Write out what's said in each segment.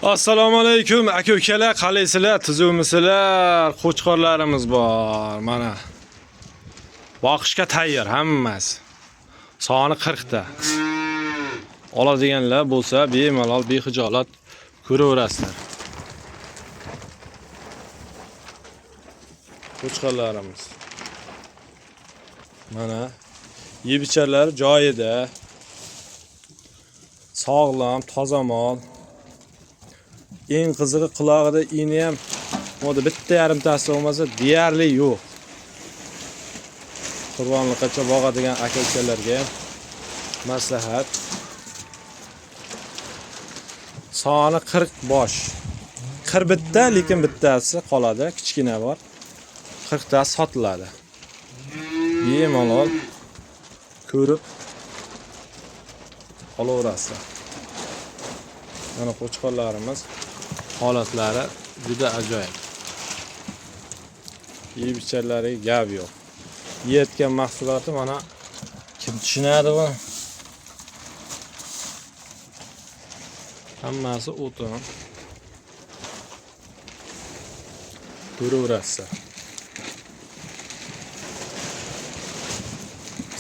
Assalomu alaykum aka-ukalar, qalaysizlar? Tuzukmisizlar? Qo'chqorlarimiz bor. Mana boqishga tayyor hammasi. Soni 40 ta. Oladiganlar bo'lsa, bemalol, bexijolat ko'raverasizlar. Qo'chqorlarimiz. Mana yeb-icharlar joyida. Sog'lom, toza mol. Eng qizig'i qulog'ida ini ham moda bitta yarimtasi bo'lmasa deyarli yo'q. Qurbonliqacha boqadigan aka-ukalarga maslahat. Soni 40 bosh. 40 bitta, lekin bittasi qoladi, kichkina bor. 40 ta sotiladi. Bemalol ko'rib olaverasizlar. Mana qo'chqorlarimiz holatlari juda ajoyib. Yeb-icharlariga gap yo'q. Yeyotgan mahsuloti mana kim tushunadi bu? Hammasi o'tin. Ko'raverasizlar.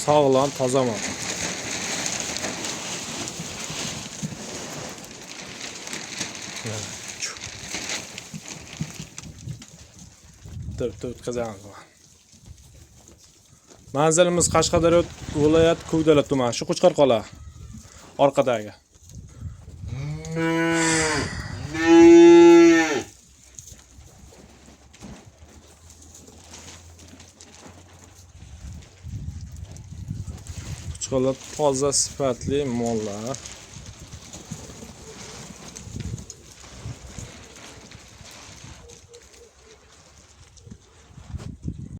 Sog'lom, toza mol. O'tkazamiz. Manzilimiz Qashqadaryo viloyati Ko'kdala tumani. Shu Qo'chqor qola orqadagi. Qo'chqorlar toza, sifatli mollar.